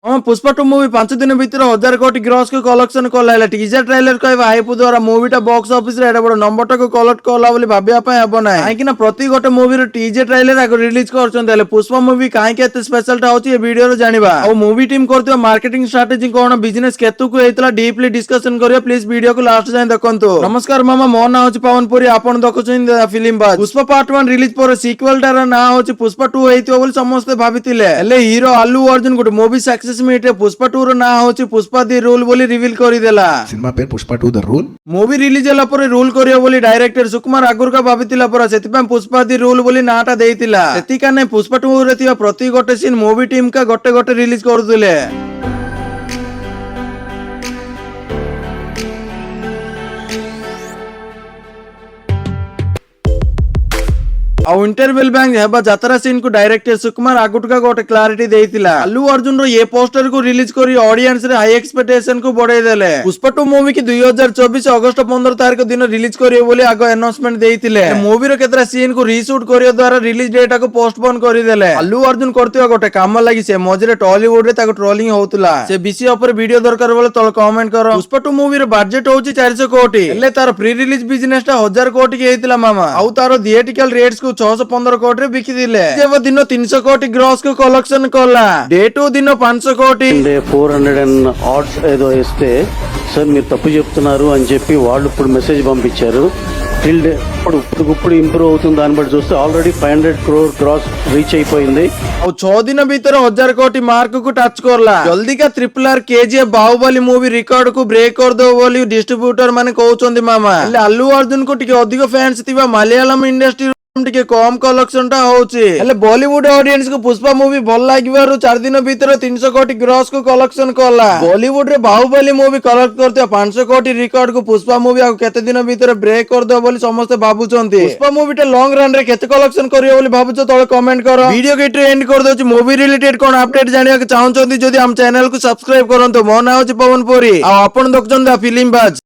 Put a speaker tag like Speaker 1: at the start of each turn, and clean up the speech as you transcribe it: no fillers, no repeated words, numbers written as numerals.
Speaker 1: हाँ पुष्पा 2 मूवी 5 दिन भितर 1000 कोटी ग्रॉस को कलेक्शन कला टीजर ट्रेलर कहवा हाइप द्वारा मूवीटा बॉक्स ऑफिस रे एडा बड़ नंबरटा को कलेक्ट कला बोली भाबिया पय हबो नै काहे कि प्रति गोटे मूवी रो टीजर ट्रेलर आगो रिलीज करछन देले पुष्पा मूवी काहे के एते स्पेशल टा होची ए वीडियो रो जानिबा और मूवी टीम करथियो मार्केटिंग स्ट्रेटजी कोन बिजनेस केतु को हेतला डीपली डिस्कशन करियो प्लीज वीडियो को लास्ट जाय देखंतु। नमस्कार मामा मो ना होची पवन पुरी आपण देखछन फिल्म बाज पुष्पा पार्ट 1 रिलीज पर सीक्वल टार ना होची पुष्पा 2 हेतियो बोली समस्त भाबितिले हेले hero Allu Arjun good movie success meet Pushpa 2 रो ना होची पुष्पा दी रूल बोली रिवील करि देला
Speaker 2: सिनेमा पे Pushpa 2 the rule
Speaker 1: movie release होला पर रूल करियो बोली डायरेक्टर सुकुमार आगुर का भाबितिला पर सेति पे पुष्पा दी रूल बोली नाटा देइतिला सेति काने पुष्पा 2 रे थिया प्रति गोटे सीन मूवी टीम का गोटे गोटे रिलीज करदुले। और इंटरवल बैंक हेबा जात्रा सीन को डायरेक्टर सुकुमार आगुटका गोटे क्लैरिटी देइतिला अल्लू अर्जुन रो ये पोस्टर को रिलीज करी ऑडियंस रे हाई एक्सपेक्टेशन को बढ़ाई देले पुष्पा 2 मूवी की 2024 अगस्त 15 तारिख दिन रिलीज करियो बोली आगो अनाउंसमेंट देइतिले मूवी रो केतरा सीन को रीशूट करियो द्वारा रिलीज डेट को पोस्टपोन करि देले अल्लू अर्जुन करतियो गोटे काम लागि से मझरे टॉलीवुड रे ताको ट्रोलिंग होतला से विषय ऊपर वीडियो दरकार बोले तळ कमेंट करो पुष्पा 2 मूवी रो बजट होची 400 कोटी हेले तार प्री रिलीज बिजनेस टा 1000 कोटी के हेतिला मामा आउ तार थिएटिकल रेट्स को 615 कोटी रे बिकी दिले जेव दिन 300 कोटी ग्रॉस को कलेक्शन कला डे 2 दिन 500 కోటి
Speaker 3: 400 అండ్ ఆడ్స్ ఏదో ఇస్తే సార్ మీరు తప్పు చెప్తున్నారు అని చెప్పి వాళ్ళు ఇప్పుడు మెసేజ్ పంపించారు టిల్ డే ఇప్పుడు ఇంప్రూవ్ అవుతుంది దాన్ని బట్టి చూస్తే ఆల్రెడీ 500 crore గ్రాస్ రీచ్ అయిపోయింది
Speaker 1: और 6 दिन भीतर 1000 कोटी मार्क को टच करला जल्दी का RRR KGF Baahubali movie record को ब्रेक कर दो बोली डिस्ट्रीब्यूटर माने कहउचंदी मामा अल्लू अर्जुन को टिके अधिक फैंस थिबा मलयालम इंडस्ट्री टिके कम कलेक्शन टा होची हेले बॉलीवुड ऑडियंस को पुष्पा मूवी भल लागिबारु 4 दिन भीतर 300 कोटी ग्रॉस को कलेक्शन कला बॉलीवुड रे बाहुबली मूवी कलेक्ट करते 500 कोटी रिकॉर्ड को पुष्पा मूवी आ केते दिन भीतर ब्रेक कर दो बोली समस्त भाबुचंती पुष्पा मूवी टा लॉन्ग रन रे केते कलेक्शन करियो बोली भाबुचो तळे कमेंट करो वीडियो के एंड कर दोची मूवी रिलेटेड कोन अपडेट जानिया के चाहउचंती जदि हम चैनल को सब्सक्राइब करंतो मो ना होची पवन पुरी आ आपण देखचंदा फिल्म बाज।